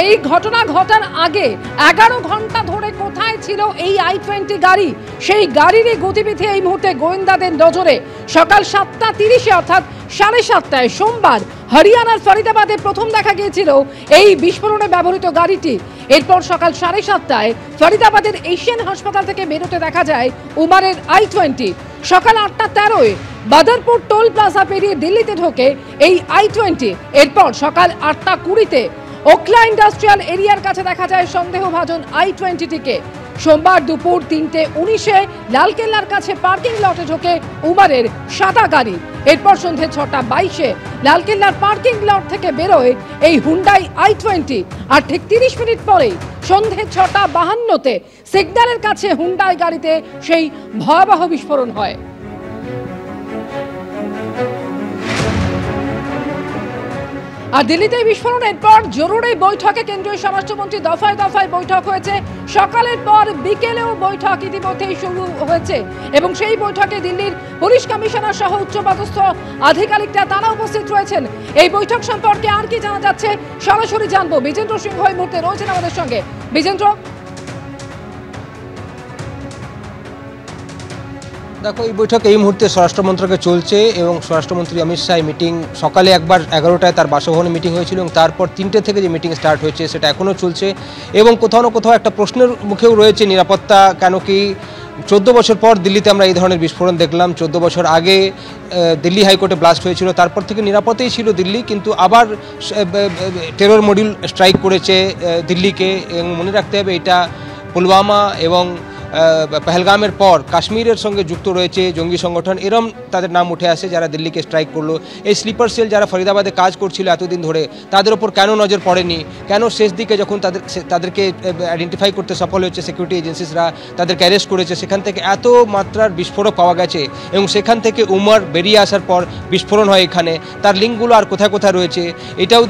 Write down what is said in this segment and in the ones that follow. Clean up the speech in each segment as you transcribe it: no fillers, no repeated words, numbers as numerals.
এই ঘটনা ঘটার আগে 11 ঘন্টা ধরে কোথায় ছিল এই i20 গাড়ি, সেই গাড়িরই গতিবিধি এই মুহূর্তে গোয়েন্দাদের নজরে। সকাল 7:30 অর্থাৎ 7:30টায় সোমবার হরিয়ানার ফরিদাবাদে প্রথম দেখা গিয়েছিল এই বিস্ফোরণে ব্যবহৃত গাড়িটি। এরপর সকাল 7:30টায় ফরিদাবাদের এশিয়ান হাসপাতাল থেকে বেরোতে দেখা যায় উমারের i20। সকাল 8:13-এ বাদরপুর টোল প্লাজা পেরিয়ে দিল্লিতে ঢোকে এই i20। এরপর সকাল 8:20-তে ওখলা ইন্ডাস্ট্রিয়াল এরিয়ার কাছে দেখা যায় সন্দেহভাজন i20টিকে। সোমবার দুপুর 3:19-এ লালকেল্লার কাছে পার্কিং লটে ঢোকে উমারের সাদা গাড়ি। এরপর সন্ধ্যে 6:22-এ লালকেল্লার পার্কিং লট থেকে বেরোয় এই হুন্ডাই i20। আর ঠিক 30 মিনিট পরেই সন্ধ্যে 6:52-তে সিগন্যালের কাছে হুন্ডাই গাড়িতে সেই ভয়াবহ বিস্ফোরণ হয়। আর দিল্লিতে বিস্ফোরণের পর জরুরি বৈঠকে কেন্দ্রীয় স্বরাষ্ট্রমন্ত্রী দফায় দফায় বৈঠক হয়েছে। সকালের পর বিকেলেও বৈঠক ইতিমধ্যেই শুরু হয়েছে এবং সেই বৈঠকে দিল্লির পুলিশ কমিশনার সহ উচ্চপদস্থ আধিকারিকরা তারা উপস্থিত রয়েছেন। এই বৈঠক সম্পর্কে আর কি জানা যাচ্ছে সরাসরি জানবো। বিজেন্দ্র সিংহ এই মুহূর্তে রয়েছেন আমাদের সঙ্গে। বিজেন্দ্র, দেখো, এই বৈঠক এই মুহূর্তে স্বরাষ্ট্রমন্ত্রকে চলছে এবং স্বরাষ্ট্রমন্ত্রী অমিত শাহ মিটিং সকালে একবার 11টায় তার বাসভবনে মিটিং হয়েছিল এবং তারপর 3টে থেকে যে মিটিং স্টার্ট হয়েছে সেটা এখনও চলছে। এবং কোথাও না কোথাও একটা প্রশ্নের মুখেও রয়েছে নিরাপত্তা, কেন কি 14 বছর পর দিল্লিতে আমরা এই ধরনের বিস্ফোরণ দেখলাম। 14 বছর আগে দিল্লি হাইকোর্টে ব্লাস্ট হয়েছিল, তারপর থেকে নিরাপত্তাই ছিল দিল্লি, কিন্তু আবার টেরর মডিউল স্ট্রাইক করেছে দিল্লিকে। এবং মনে রাখতে হবে এটা পুলওয়ামা এবং পহেলগামের পর কাশ্মীরের সঙ্গে যুক্ত রয়েছে জঙ্গি সংগঠন, এরম তাদের নাম উঠে আসে যারা দিল্লিকে স্ট্রাইক করলো। এই স্লিপার সেল যারা ফরিদাবাদে কাজ করছিল এতদিন ধরে, তাদের ওপর কেন নজর পড়েনি? কেন শেষ দিকে যখন তাদেরকে আইডেন্টিফাই করতে সফল হয়েছে সিকিউরিটি এজেন্সিসরা, তাদেরকে অ্যারেস্ট করেছে, সেখান থেকে এত মাত্রার বিস্ফোরক পাওয়া গেছে এবং সেখান থেকে উমর বেরিয়ে আসার পর বিস্ফোরণ হয় এখানে, তার লিঙ্কগুলো আর কোথায় কোথায় রয়েছে এটাও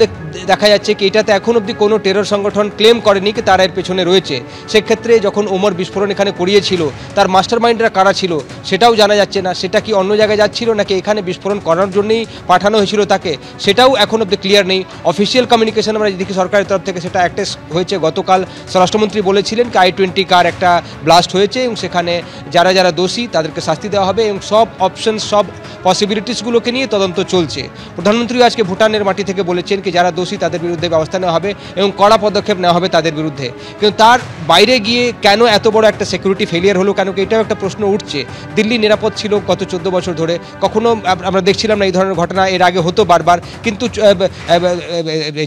দেখা যাচ্ছে কি এটাতে এখন অবধি কোনো টেরর সংগঠন ক্লেম করেনি কি তারা এর পেছনে রয়েছে। সেক্ষেত্রে যখন উমর বিস্ফোরণ এখানে করিয়েছিল তার মাস্টার মাইন্ডরা কারা ছিল সেটাও জানা যাচ্ছে না। সেটা কি অন্য জায়গায় যাচ্ছিল নাকি এখানে বিস্ফোরণ করার জন্যই পাঠানো হয়েছিল তাকে, সেটাও এখন অবধি ক্লিয়ার নেই। অফিসিয়াল কমিউনিকেশন আমরা দেখি সরকারের তরফ থেকে সেটা অ্যাক্টেস হয়েছে। গতকাল স্বরাষ্ট্রমন্ত্রী বলেছিলেন কি i20 কার একটা ব্লাস্ট হয়েছে এবং সেখানে যারা যারা দোষী তাদেরকে শাস্তি দেওয়া হবে এবং সব অপশন সব পসিবিলিটিসগুলোকে নিয়ে তদন্ত চলছে। প্রধানমন্ত্রী আজকে ভুটানের মাটি থেকে বলেছেন কি যারা দোষী তাদের বিরুদ্ধে ব্যবস্থা নেওয়া হবে এবং কড়া পদক্ষেপ নেওয়া হবে তাদের বিরুদ্ধে। কিন্তু তার বাইরে গিয়ে কেন এত বড় একটা সিকিউরিটি ফেলিয়ার হলো, কেন কি এটাও একটা প্রশ্ন উঠছে। দিল্লি নিরাপদ ছিল গত 14 বছর ধরে, কখনো আমরা দেখছিলাম না এই ধরনের ঘটনা, এর আগে হতো বারবার, কিন্তু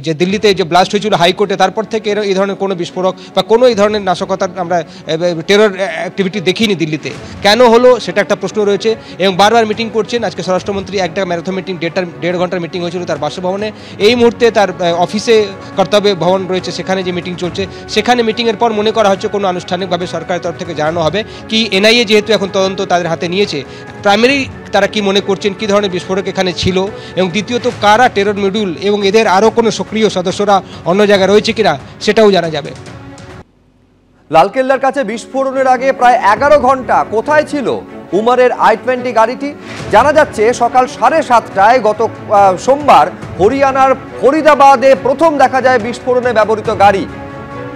যে দিল্লিতে যে ব্লাস্ট হয়েছিল হাইকোর্টে তারপর থেকে এই ধরনের কোনো বিস্ফোরক বা কোনো এই ধরনের নাশকতার আমরা টেরর অ্যাক্টিভিটি দেখিনি দিল্লিতে। কেন হলো সেটা একটা প্রশ্ন রয়েছে এবং বারবার মিটিং করছেন। আজকে স্বরাষ্ট্রমন্ত্রী একটা ম্যারাথন মিটিং 1.5 ঘন্টার মিটিং হয়েছিল তার বাসভবনে। এই মুহূর্তে তার অফিসে কর্তব্য ভবন রয়েছে, সেখানে যে মিটিং চলছে সেখানে মিটিংয়ের পর মনে করা হচ্ছে কোনো আনুষ্ঠানিকভাবে সরকারের তরফ থেকে জানানো হবে কি এনআইএ যেহেতু এখন তদন্ত তাদের হাতে নিয়েছে, প্রাইমারি তারা কি মনে করছেন কী ধরনের বিস্ফোরক এখানে ছিল এবং দ্বিতীয়ত কারা টেরর মডিউল এবং এদের আরও কোনো সক্রিয় সদস্যরা অন্য জায়গায় রয়েছে কিনা সেটাও জানা যাবে। লালকেল্লার কাছে বিস্ফোরণের আগে প্রায় 11 ঘন্টা কোথায় ছিল উমরের i20 গাড়িটি? জানা যাচ্ছে সকাল 7:30টায় গত সোমবার হরিয়ানার ফরিদাবাদে প্রথম দেখা যায় বিস্ফোরণে ব্যবহৃত গাড়ি।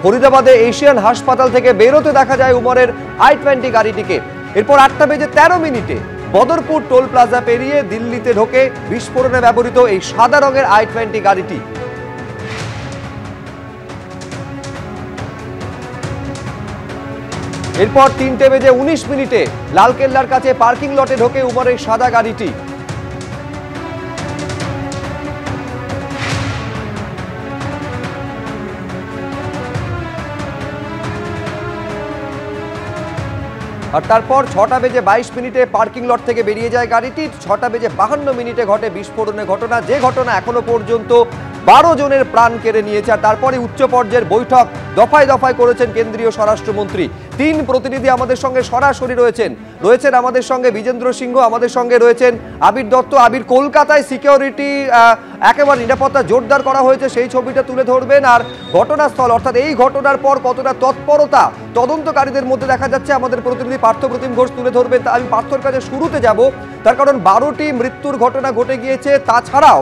ফরিদাবাদে এশিয়ান হাসপাতাল থেকে বেরোতে দেখা যায় উমরের i20 গাড়িটিকে। এরপর 8:13 বদরপুর টোল প্লাজা পেরিয়ে দিল্লিতে ঢোকে বিস্ফোরণে ব্যবহৃত এই সাদা রঙের i20 গাড়িটি। এরপর 3:19 লালকেল্লার কাছে পার্কিং লটে ঢোকে উমরের সাদা গাড়িটি। আর তারপর 6:22 পার্কিং লট থেকে বেরিয়ে যায় গাড়িটি। 6:52 ঘটে বিস্ফোরণের ঘটনা, যে ঘটনা এখনো পর্যন্ত 12 জনের প্রাণ কেড়ে নিয়েছে। আর তারপরে উচ্চ পর্যায়ের বৈঠক দফায় দফায় করেছেন কেন্দ্রীয় স্বরাষ্ট্রমন্ত্রী। 3 প্রতিনিধি আমাদের সঙ্গে সরাসরি রয়েছেন আমাদের সঙ্গে বিজেন্দ্র সিংহ, আমাদের সঙ্গে রয়েছেন আবির দত্ত। আবির, কলকাতায় সিকিউরিটি একেবারে নিরাপত্তা জোরদার করা হয়েছে, সেই ছবিটা তুলে ধরবেন। আর ঘটনাস্থল অর্থাৎ এই ঘটনার পর কতটা তৎপরতা তদন্তকারীদের মধ্যে দেখা যাচ্ছে আমাদের প্রতিনিধি পার্থপ্রতিম ঘোষ তুলে ধরবেন। আমি পার্থর কাছে শুরুতে যাব, তার কারণ 12টি মৃত্যুর ঘটনা ঘটে গিয়েছে, তাছাড়াও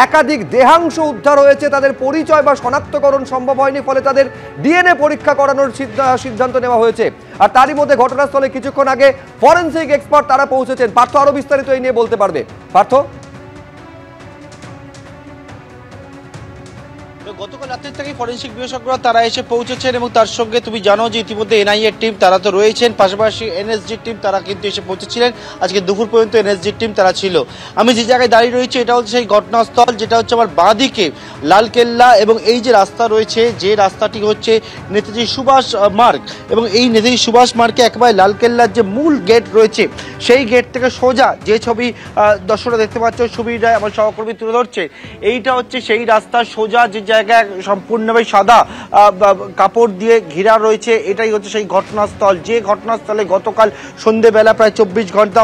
একাধিক দেহাংশ উদ্ধার হয়েছে, তাদের পরিচয় বা শনাক্তকরণ সম্ভব হয়নি, ফলে তাদের ডিএনএ পরীক্ষা করানোর সিদ্ধান্ত নেওয়া হয়েছে। আর তারই মধ্যে ঘটনাস্থলে কিছুক্ষণ আগে ফরেনসিক এক্সপার্ট তারা পৌঁছেছেন। পার্থ আরো বিস্তারিত এই নিয়ে বলতে পারবে। পার্থ, গতকাল রাতের থেকেই ফরেনসিক বিশেষজ্ঞরা তারা এসে পৌঁছেছেন এবং তার সঙ্গে তুমি জানো যে ইতিমধ্যে এনআইএর টিম তারা তো রয়েছেন, পাশাপাশি এনএসজির টিম তারা কিন্তু এসে পৌঁছেছিলেন। আজকে দুপুর পর্যন্ত এনএসজির টিম তারা ছিল। আমি যে জায়গায় দাঁড়িয়ে রয়েছি এটা হচ্ছে সেই ঘটনাস্থল, যেটা হচ্ছে আমার বাঁদিকে লালকেল্লা, এবং এই যে রাস্তা রয়েছে, যে রাস্তাটি হচ্ছে নেতাজি সুভাষ মার্গ, এবং এই নেতাজি সুভাষ মার্গে একেবারে লালকেল্লার যে মূল গেট রয়েছে সেই গেট থেকে সোজা যে ছবি দর্শকরা দেখতে পাচ্ছ, ছবিটা আমার সহকর্মী তুলে ধরছে, এইটা হচ্ছে সেই রাস্তা সোজা যে জায়গায় সম্পূর্ণভাবে সাদা কাপড় দিয়ে ঘেরা রয়েছে। এটাই হচ্ছে সেই ঘটনাস্থল, যে ঘটনাস্থলে গতকাল সন্ধ্যেবেলা প্রায় 24 ঘন্টা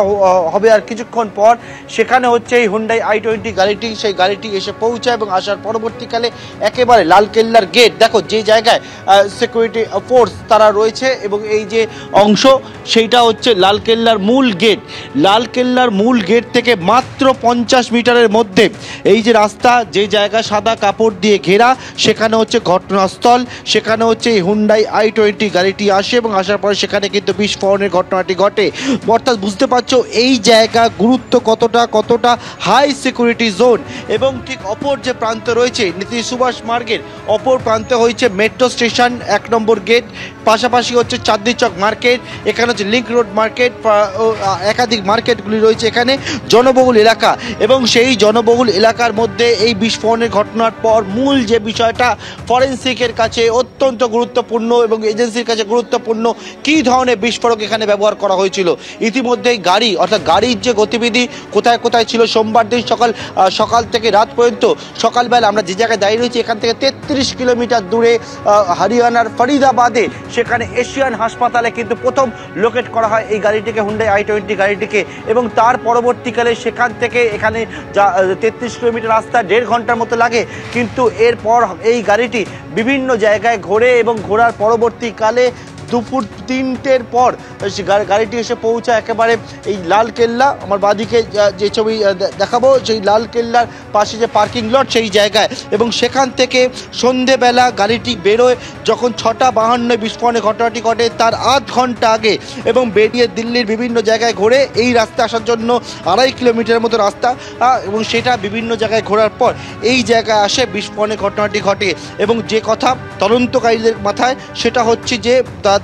হবে আর কিছুক্ষণ পর সেখানে হচ্ছে এই হুন্ডাই i20 গাড়িটি, সেই গাড়িটি এসে পৌঁছায় এবং আসার পরবর্তীকালে একেবারে লালকেল্লার গেট, দেখো যে জায়গায় সিকিউরিটি ফোর্স তারা রয়েছে এবং এই যে অংশ সেইটা হচ্ছে লালকেল্লার মূল গেট। লালকেল্লার মূল গেট থেকে মাত্র 50 মিটারের মধ্যে এই যে রাস্তা, যে জায়গা সাদা কাপড় দিয়ে ঘেরা, সেখানে হচ্ছে ঘটনাস্থল, সেখানে হচ্ছে এই হুন্ডাই i20 গাড়িটি আসে এবং আসার পরে সেখানে কিন্তু বিস্ফোরণের ঘটনাটি ঘটে। অর্থাৎ বুঝতে পারছো এই জায়গা গুরুত্ব কতটা হাই সিকিউরিটি জোন। এবং ঠিক অপর যে প্রান্ত রয়েছে নেতাজি সুভাষ মার্গের অপর প্রান্তে হয়েছে মেট্রো স্টেশন 1 নম্বর গেট, পাশাপাশি হচ্ছে চাঁদনি চক মার্কেট, এখানে হচ্ছে লিঙ্ক রোড মার্কেট, একাধিক মার্কেটগুলি রয়েছে এখানে, জনবহুল এলাকা। এবং সেই জনবহুল এলাকার মধ্যে এই বিস্ফোরণের ঘটনার পর মূল যে বিষয়টা ফরেনসিকের কাছে অত্যন্ত গুরুত্বপূর্ণ এবং এজেন্সির কাছে গুরুত্বপূর্ণ, কী ধরনের বিস্ফোরক এখানে ব্যবহার করা হয়েছিল। ইতিমধ্যেই গাড়ি, অর্থাৎ গাড়ির যে গতিবিধি কোথায় কোথায় ছিল সোমবার দিন সকাল থেকে রাত পর্যন্ত, সকালবেলা আমরা যে জায়গায় দাঁড়িয়ে রয়েছি এখান থেকে 33 কিলোমিটার দূরে হরিয়ানার ফরিদাবাদে, সেখানে এশিয়ান হাসপাতালে কিন্তু প্রথম লোকেট করা হয় এই গাড়িটিকে, হুন্ডাই i20 গাড়িটিকে। এবং তার পরবর্তীকালে সেখান থেকে এখানে যা 33 কিলোমিটার রাস্তা 1.5 ঘন্টার মতো লাগে, কিন্তু এরপর এই গাড়িটি বিভিন্ন জায়গায় ঘোরে এবং ঘোরার পরবর্তীকালে দুপুর 3টের পর গাড়িটি এসে পৌঁছায় একেবারে এই লালকেল্লা, আমার বাঁদিকে যে ছবি দেখাবো সেই লালকেল্লার পাশে যে পার্কিং লট সেই জায়গায়। এবং সেখান থেকে সন্ধেবেলা গাড়িটি বেরোয় যখন 6:52 বিস্ফোরণের ঘটনাটি ঘটে তার আধ ঘন্টা আগে, এবং বেরিয়ে দিল্লির বিভিন্ন জায়গায় ঘোরে। এই রাস্তা আসার জন্য 2.5 কিলোমিটারের মতো রাস্তা, এবং সেটা বিভিন্ন জায়গায় ঘোরার পর এই জায়গায় আসে বিস্ফোরণের ঘটনাটি ঘটে। এবং যে কথা তদন্তকারীদের মাথায় সেটা হচ্ছে যে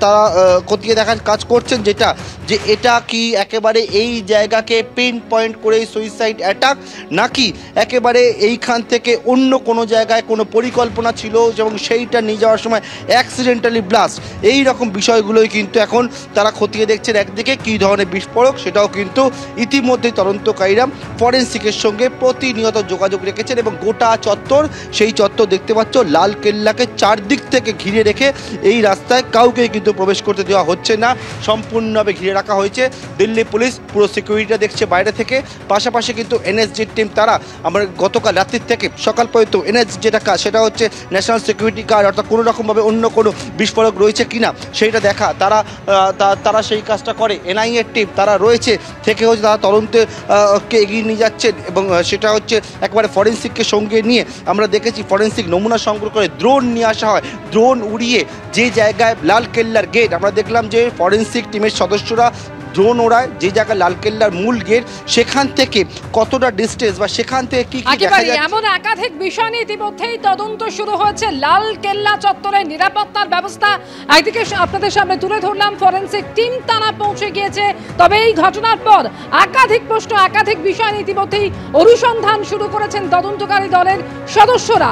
তারা খতিয়ে দেখার কাজ করছেন, যেটা যে এটা কি একেবারে এই জায়গাকে পিন পয়েন্ট করে সুইসাইড অ্যাটাক, নাকি একেবারে এইখান থেকে অন্য কোনো জায়গায় কোনো পরিকল্পনা ছিল এবং সেইটা নিয়ে যাওয়ার সময় অ্যাক্সিডেন্টালি ব্লাস্ট। এই রকম বিষয়গুলোই কিন্তু এখন তারা খতিয়ে দেখছেন। একদিকে কী ধরনের বিস্ফোরক সেটাও কিন্তু ইতিমধ্যেই তদন্তকারীরা ফরেনসিকের সঙ্গে প্রতিনিয়ত যোগাযোগ রেখেছেন। এবং গোটা চত্বর, সেই চত্বর দেখতে পাচ্ছ লালকেল্লাকে চারদিক থেকে ঘিরে রেখে এই রাস্তায় কাউকে কিন্তু প্রবেশ করতে দেওয়া হচ্ছে না, সম্পূর্ণভাবে ঘিরে রাখা হয়েছে। দিল্লি পুলিশ পুরো সিকিউরিটিটা দেখছে বাইরে থেকে। পাশাপাশি কিন্তু এনএসজির টিম তারা আমরা গতকাল রাত্রির থেকে সকাল পর্যন্ত এনএসজি যেটা কাজ সেটা হচ্ছে ন্যাশনাল সিকিউরিটি গার্ড, অর্থাৎ কোনো রকমভাবে অন্য কোনো বিস্ফোরক রয়েছে কিনা সেইটা দেখা, তারা সেই কাজটা করে। এনআইএর টিম তারা রয়েছে থেকে হচ্ছে তারা তদন্তকে এগিয়ে নিয়ে যাচ্ছেন এবং সেটা হচ্ছে একবারে ফরেনসিককে সঙ্গে নিয়ে আমরা দেখেছি ফরেনসিক নমুনা সংগ্রহ করে ড্রোন নিয়ে আসা হয়, ড্রোন উড়িয়ে যে জায়গায় লালকেল্লার গেট আমরা দেখলাম যে ফরেনসিক টিমের সদস্যরা ড্রোন ওড়ায় যে জায়গায় লালকেল্লার মূল গেট, সেখান থেকে কতটা ডিস্টেন্স বা সেখান থেকে কি কি দেখা যাচ্ছে। এমন একাধিক বিষয় নিয়ে ইতিমধ্যেই তদন্ত শুরু হয়েছে। লালকেল্লা চত্বরে নিরাপত্তার ব্যবস্থা একদিকে আপনাদের সামনে তুলে ধরলাম, ফরেনসিক টিম তারা পৌঁছে গিয়েছে। তবে এই ঘটনার পর একাধিক প্রশ্ন, একাধিক বিষয় নিয়ে ইতিমধ্যেই অনুসন্ধান শুরু করেছেন তদন্তকারী দলের সদস্যরা।